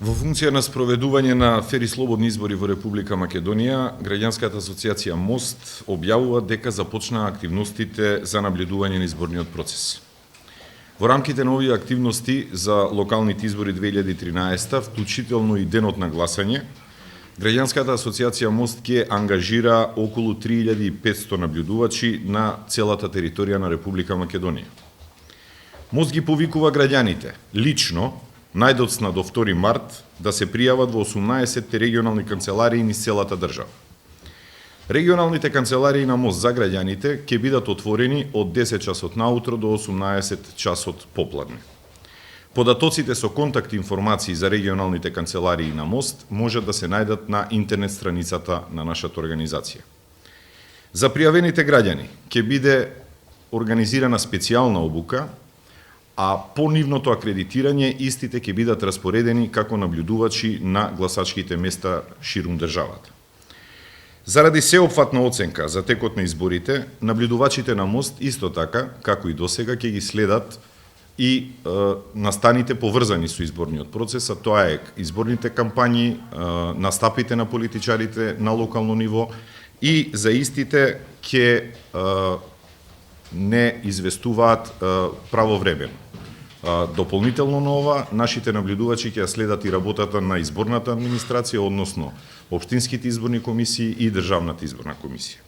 Во функција на спроведување на фер и слободни избори во Република Македонија, Граѓанската асоциација МОСТ објавува дека започнаа активностите за наблюдување на изборниот процес. Во рамките на овие активности за локалните избори 2013, вклучително и денот на гласање, Граѓанската асоциација МОСТ ќе ангажира околу 3500 наблюдувачи на целата територија на Република Македонија. МОСТ ги повикува граѓаните лично најдоцна до 2 март да се пријават во 18 регионални канцеларии низ целата држава. Регионалните канцеларии на МОСТ за граѓаните ќе бидат отворени од 10 часот наутро до 18 часот попладне. Податоците со контакт информации за регионалните канцеларии на МОСТ можат да се најдат на интернет страницата на нашата организација. За пријавените граѓани ќе биде организирана специјална обука, а по нивното акредитирање истите ќе бидат распоредени како наблюдувачи на гласачките места ширум државата. Заради сеопфатна оценка за текот на изборите, наблюдувачите на МОСТ исто така, како и досега, ќе ги следат и настаните поврзани со изборниот процес, а тоа е изборните кампањи, настапите на политичарите на локално ниво и за истите ќе не известуваат правовремено. Дополнително на ова, нашите наблюдувачи ќе следат и работата на изборната администрација, односно општинските изборни комисии и Државната изборна комисија.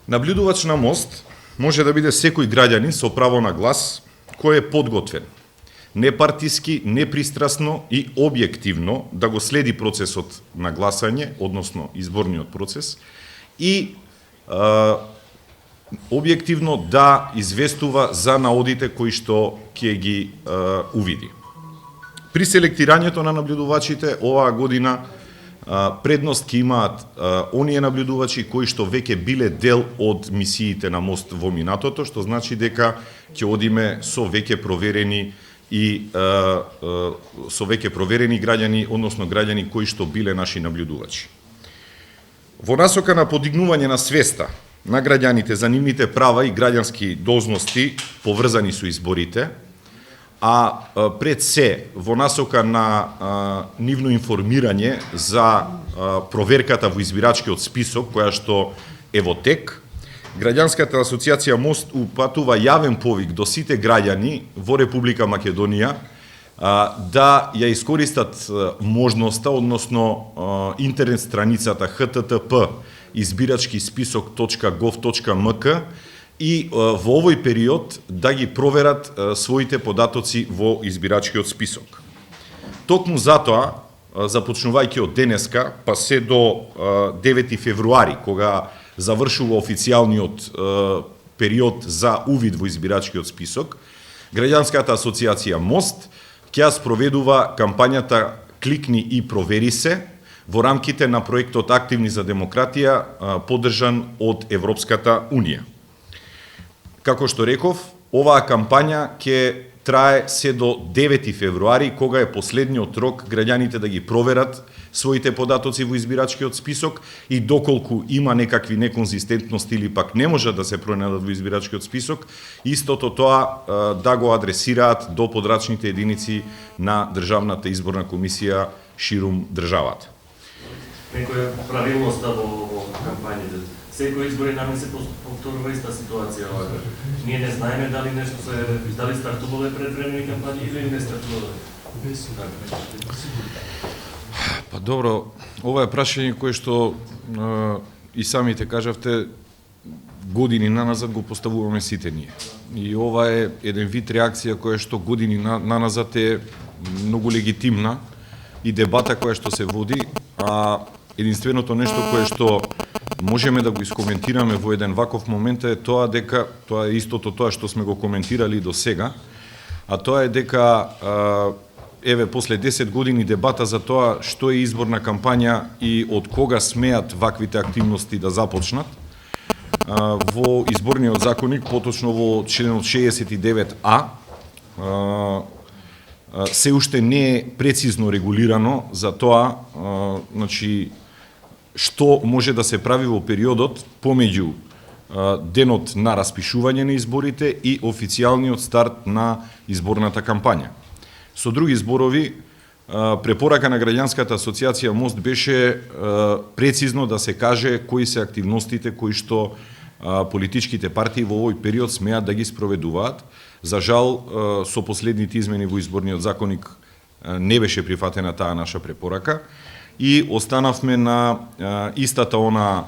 Наблюдувач на МОСТ може да биде секој граѓанин со право на глас кој е подготвен, непартиски, непристрасно и објективно да го следи процесот на гласање, односно изборниот процес, и објективно да известува за наодите кои што ќе ги увиди. При селектирањето на наблюдувачите оваа година предност ќе имаат оние наблюдувачи кои што веќе биле дел од мисиите на МОСТ во минатото, што значи дека ќе одиме со веќе проверени и со веќе проверени граѓани, односно граѓани кои што биле наши наблюдувачи. Во насока на подигнување на свеста на граѓаните за нивните права и граѓански должности поврзани со изборите, а пред се во насока на нивно информирање за проверката во избирачкиот список, која што е во тек, Граѓанската асоциација МОСТ упатува јавен повик до сите граѓани во Република Македонија да ја искористат можноста, односно интернет страницата http избирачки список.gov.mk и во овој период да ги проверат своите податоци во избирачкиот список. Токму затоа, започнувајќи од денеска, па се до 9 февруари, кога завршува официјалниот период за увид во избирачкиот список, Граѓанската асоциација МОСТ ќе спроведува кампањата Кликни и провери се во рамките на проектот Активни за демократија, поддржан од Европската Унија. Како што реков, оваа кампања ќе трае се до 9 февруари, кога е последниот рок граѓаните да ги проверат своите податоци во избирачкиот список и доколку има некакви неконзистентности или пак не можат да се пронајдат во избирачкиот список, истото тоа да го адресираат до подрачните единици на Државната изборна комисија ширум државата. Некоја правилноста во кампањите. Секој избори нами се повторува иста ситуација. Ние не знаеме дали нешто дали стартувале предвремени кампањи или не стартувале. Па добро, ова е прашање кое што и самите кажавте, години наназад го поставуваме сите ние. И ова е еден вид реакција која што години наназад е многу легитимна и дебата која што се води, а единственото нешто кое што можеме да го искоментираме во еден ваков момент е тоа дека, тоа е истото тоа што сме го коментирали до сега, а тоа е дека еве после 10 години дебата за тоа што е изборна кампања и од кога смеат ваквите активности да започнат, во изборниот законник, поточно во членот 69А, се уште не е прецизно регулирано за тоа, значи, што може да се прави во периодот помеѓу денот на распишување на изборите и официјалниот старт на изборната кампања. Со други зборови, препорака на граѓанската асоциација Мост беше прецизно да се каже кои се активностите кои што политичките партии во овој период смеат да ги спроведуваат. За жал, со последните измени во изборниот законник не беше прифатена таа наша препорака и останавме на истата на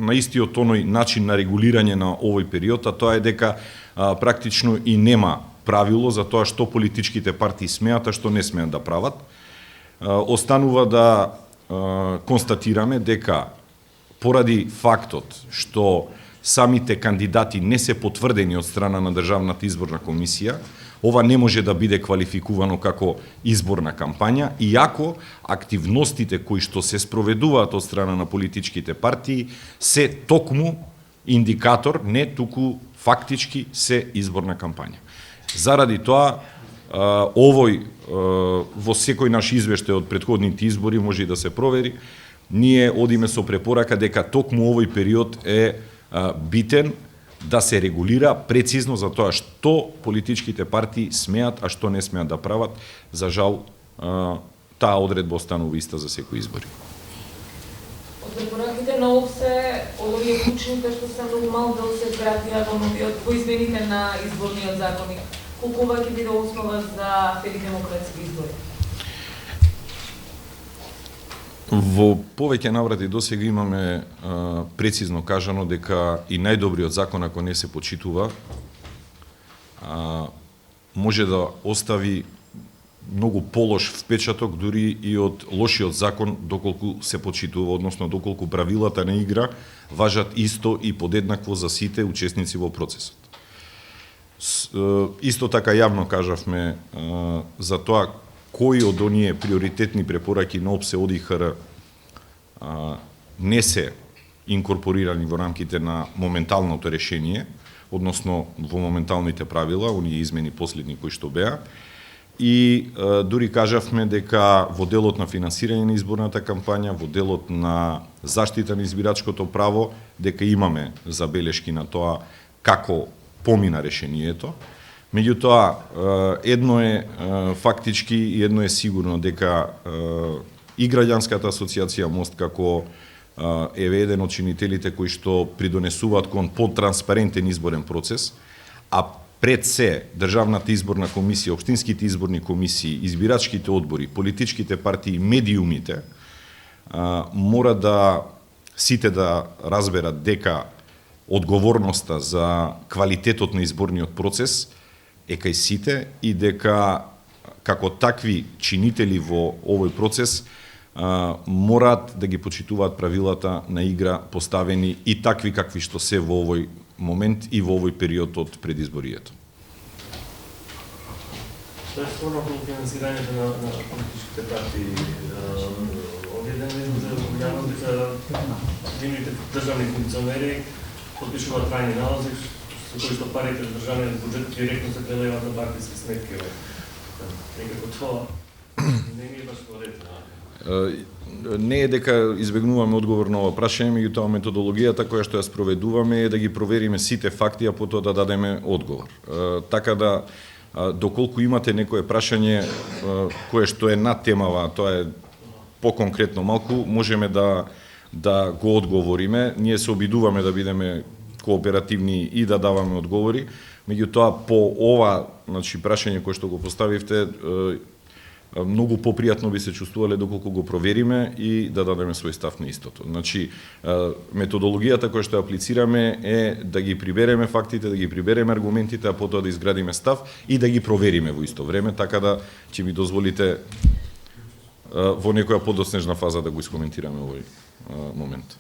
истиот оној начин на регулирање на овој период, а тоа е дека практично и нема правило за тоа што политичките партии смеат, а што не смеат да прават. Останува да констатираме дека поради фактот што самите кандидати не се потврдени од страна на Државната изборна комисија, ова не може да биде квалификувано како изборна кампања, иако активностите кои што се спроведуваат од страна на политичките партии се токму индикатор, не туку фактички се изборна кампања. Заради тоа, овој во секој наш извештај од претходните избори може и да се провери, ние одиме со препорака дека токму овој период е битен да се регулира прецизно за тоа што политичките партии смеат, а што не смеат да прават. За жал, таа одредба останува иста за секои избори. Од препораките на ОПСЕ, од овие клучните што се многу мал дел се вградија во измените на изборниот законник, колку ова ќе биде основа за фер и демократски избори? Во повеќе наврати досега имаме прецизно кажано дека и најдобриот закон, ако не се почитува, може да остави многу полош впечаток дури и од лошиот закон доколку се почитува, односно доколку правилата на игра важат исто и подеднакво за сите учесници во процесот. Исто така јавно кажавме за тоа кои од оние приоритетни препораки на ОПСЕ ОДИХР не се инкорпорирани во рамките на моменталното решение, односно во моменталните правила, оние измени последни кои што беа. И дури кажавме дека во делот на финансирање на изборната кампања, во делот на заштита на избирачкото право, дека имаме забелешки на тоа како помина решението. Меѓутоа, едно е фактички и едно е сигурно дека и граѓанската асоциација Мост како еден од чинителите кои што придонесуваат кон потранспарентен изборен процес, а пред се Државната изборна комисија, општинските изборни комисии, избирачките одбори, политичките партии, медиумите, мора да сите да разберат дека одговорноста за квалитетот на изборниот процес е кај сите и дека како такви чинители во овој процес мораат да ги почитуваат правилата на игра поставени и такви какви што се во овој момент и во овој период од предизборието. Тоа е спорно околу финансирањето на политичките партии. Овие ден јавно дека нивните државни функционери подпишуваат трајни налози со кои што парите од државниот буџет директно се преливаат на партиски сметки. Некако тоа не ми е баш коректно. Не е дека избегнуваме одговор на ова прашање, меѓутоа методологијата која што ја спроведуваме е да ги провериме сите факти, а потоа да дадеме одговор. Така да, доколку имате некое прашање кое што е над темава, тоа е поконкретно малку, можеме да го одговориме. Ние се обидуваме да бидеме кооперативни и да даваме одговори, меѓутоа по ова, прашање кое што го поставивте, многу попријатно би се чувствувале доколку го провериме и да дадеме свој став на истото. Методологијата која што ја аплицираме е да ги прибереме фактите, да ги прибереме аргументите, а потоа да изградиме став и да ги провериме во исто време, така да ќе ми дозволите во некоја подоснежна фаза да го искоментираме овој момент.